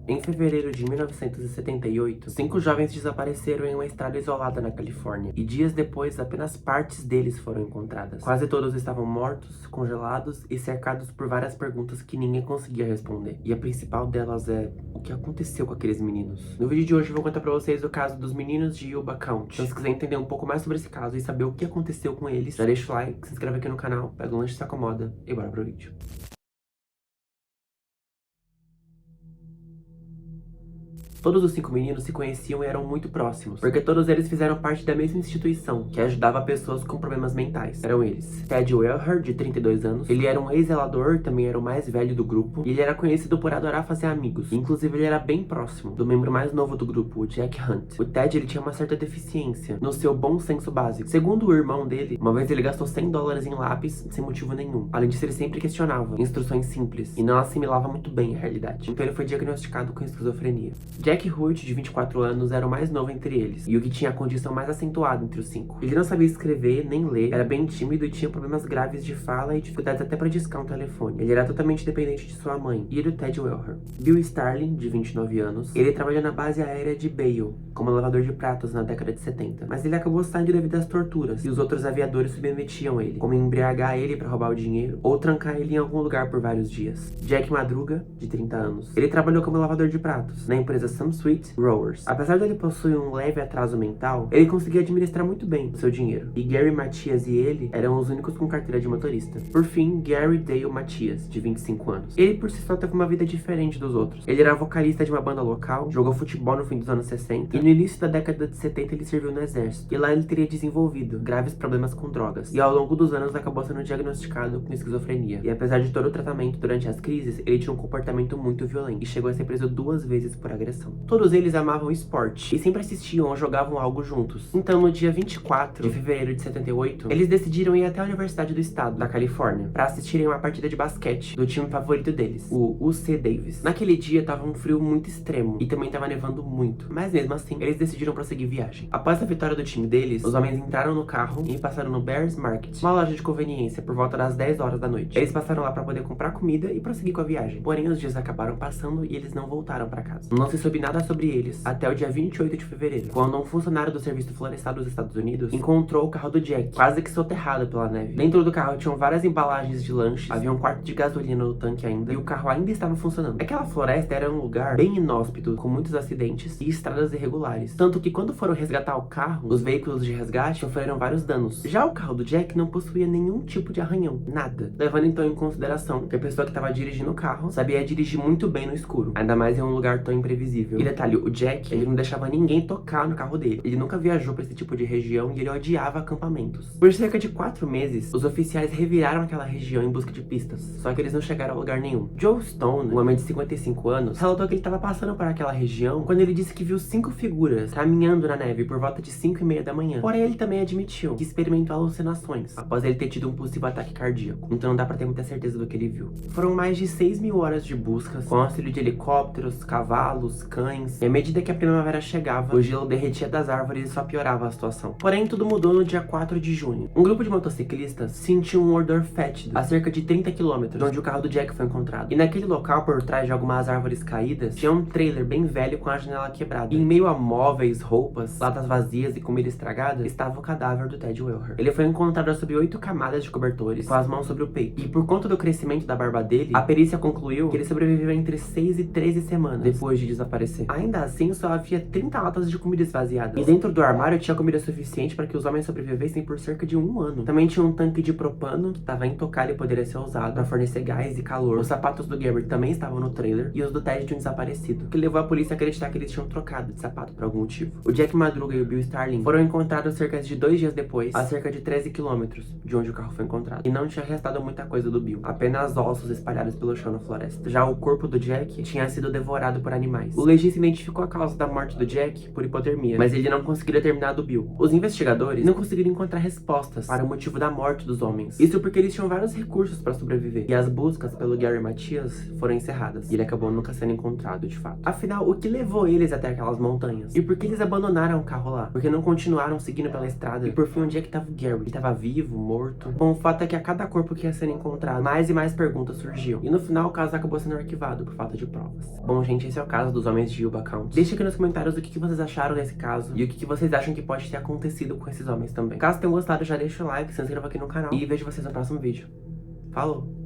Em fevereiro de 1978, 5 jovens desapareceram em uma estrada isolada na Califórnia, e dias depois apenas partes deles foram encontradas. Quase todos estavam mortos, congelados e cercados por várias perguntas que ninguém conseguia responder. E a principal delas é: o que aconteceu com aqueles meninos? No vídeo de hoje eu vou contar pra vocês o caso dos meninos de Yuba County. Então se quiser entender um pouco mais sobre esse caso e saber o que aconteceu com eles, já deixa o like, se inscreve aqui no canal, pega um lanche, se acomoda e bora pro vídeo. Todos os 5 meninos se conheciam e eram muito próximos, porque todos eles fizeram parte da mesma instituição, que ajudava pessoas com problemas mentais. Eram eles: Ted Welher, de 32 anos, ele era um ex-zelador, também era o mais velho do grupo, e ele era conhecido por adorar fazer amigos. Inclusive, ele era bem próximo do membro mais novo do grupo, o Jack Hunt. O Ted, ele tinha uma certa deficiência no seu bom senso básico. Segundo o irmão dele, uma vez ele gastou $100 em lápis sem motivo nenhum. Além disso, ele sempre questionava instruções simples e não assimilava muito bem a realidade. Então ele foi diagnosticado com esquizofrenia. Jack Hoyt, de 24 anos, era o mais novo entre eles, e o que tinha a condição mais acentuada entre os 5. Ele não sabia escrever nem ler, era bem tímido e tinha problemas graves de fala e dificuldades até para discar um telefone. Ele era totalmente dependente de sua mãe, e do Ted Welher. Bill Starling, de 29 anos, ele trabalhou na base aérea de Bale, como lavador de pratos na década de 70, mas ele acabou saindo devido às torturas, e os outros aviadores submetiam ele, como embriagar ele para roubar o dinheiro, ou trancar ele em algum lugar por vários dias. Jack Madruga, de 30 anos, ele trabalhou como lavador de pratos, na empresa Some Sweet Growers. Apesar dele possuir um leve atraso mental, ele conseguia administrar muito bem o seu dinheiro, e Gary Matias e ele eram os únicos com carteira de motorista. Por fim, Gary Dale Matias, de 25 anos. Ele por si só teve uma vida diferente dos outros. Ele era vocalista de uma banda local, jogou futebol no fim dos anos 60, e no início da década de 70 ele serviu no exército, e lá ele teria desenvolvido graves problemas com drogas, e ao longo dos anos acabou sendo diagnosticado com esquizofrenia. E apesar de todo o tratamento durante as crises, ele tinha um comportamento muito violento, e chegou a ser preso 2 vezes por agressão. Todos eles amavam esporte, e sempre assistiam ou jogavam algo juntos. Então, no dia 24 de fevereiro de 78, eles decidiram ir até a Universidade do Estado, da Califórnia, para assistirem uma partida de basquete do time favorito deles, o UC Davis. Naquele dia tava um frio muito extremo, e também tava nevando muito, mas mesmo assim, eles decidiram prosseguir viagem. Após a vitória do time deles, os homens entraram no carro e passaram no Bears Market, uma loja de conveniência, por volta das 10 horas da noite. Eles passaram lá para poder comprar comida e prosseguir com a viagem. Porém, os dias acabaram passando e eles não voltaram para casa. Não se soube nada sobre eles até o dia 28 de fevereiro, quando um funcionário do Serviço Florestal dos Estados Unidos encontrou o carro do Jack, quase que soterrado pela neve. Dentro do carro tinham várias embalagens de lanches, havia um quarto de gasolina no tanque ainda, e o carro ainda estava funcionando. Aquela floresta era um lugar bem inóspito, com muitos acidentes e estradas irregulares, tanto que quando foram resgatar o carro, os veículos de resgate sofreram vários danos. Já o carro do Jack não possuía nenhum tipo de arranhão, nada, levando então em consideração que a pessoa que estava dirigindo o carro sabia dirigir muito bem no escuro, ainda mais em um lugar tão imprevisível. E detalhe, o Jack, ele não deixava ninguém tocar no carro dele. Ele nunca viajou pra esse tipo de região e ele odiava acampamentos. Por cerca de 4 meses, os oficiais reviraram aquela região em busca de pistas, só que eles não chegaram a lugar nenhum. Joe Stone, um homem de 55 anos, relatou que ele estava passando por aquela região quando ele disse que viu 5 figuras caminhando na neve por volta de 5:30 da manhã. Porém, ele também admitiu que experimentou alucinações após ele ter tido um possível ataque cardíaco, então não dá pra ter muita certeza do que ele viu. Foram mais de 6.000 horas de buscas, com auxílio de helicópteros, cavalos, cães, e à medida que a primavera chegava, o gelo derretia das árvores e só piorava a situação. Porém, tudo mudou no dia 4 de junho. Um grupo de motociclistas sentiu um odor fétido a cerca de 30 quilômetros de onde o carro do Jack foi encontrado. E naquele local, por trás de algumas árvores caídas, tinha um trailer bem velho com a janela quebrada. E em meio a móveis, roupas, latas vazias e comida estragada, estava o cadáver do Ted Welher. Ele foi encontrado sob 8 camadas de cobertores, com as mãos sobre o peito. E por conta do crescimento da barba dele, a perícia concluiu que ele sobreviveu entre 6 e 13 semanas depois de desaparecer. Ainda assim, só havia 30 latas de comida esvaziadas. E dentro do armário tinha comida suficiente para que os homens sobrevivessem por cerca de 1 ano. Também tinha um tanque de propano que estava intocado e poderia ser usado para fornecer gás e calor. Os sapatos do Gary também estavam no trailer e os do Ted tinham desaparecido, o que levou a polícia a acreditar que eles tinham trocado de sapato por algum motivo. O Jack Madruga e o Bill Starling foram encontrados cerca de 2 dias depois, a cerca de 13 quilômetros de onde o carro foi encontrado. E não tinha restado muita coisa do Bill, apenas ossos espalhados pelo chão na floresta. Já o corpo do Jack tinha sido devorado por animais. O legista identificou a causa da morte do Jack por hipotermia, mas ele não conseguiu determinar do Bill. Os investigadores não conseguiram encontrar respostas para o motivo da morte dos homens. Isso porque eles tinham vários recursos para sobreviver, e as buscas pelo Gary Matias foram encerradas, e ele acabou nunca sendo encontrado de fato. Afinal, o que levou eles até aquelas montanhas? E por que eles abandonaram o carro lá? Porque não continuaram seguindo pela estrada? E por fim, onde é que tava o Gary? Ele tava vivo, morto? Bom, o fato é que a cada corpo que ia sendo encontrado, mais e mais perguntas surgiam. E no final, o caso acabou sendo arquivado por falta de provas. Bom, gente, esse é o caso dos homens de Yuba County. Deixa aqui nos comentários o que vocês acharam desse caso e o que vocês acham que pode ter acontecido com esses homens também. Caso tenham gostado, já deixa o like, se inscreva aqui no canal e vejo vocês no próximo vídeo. Falou!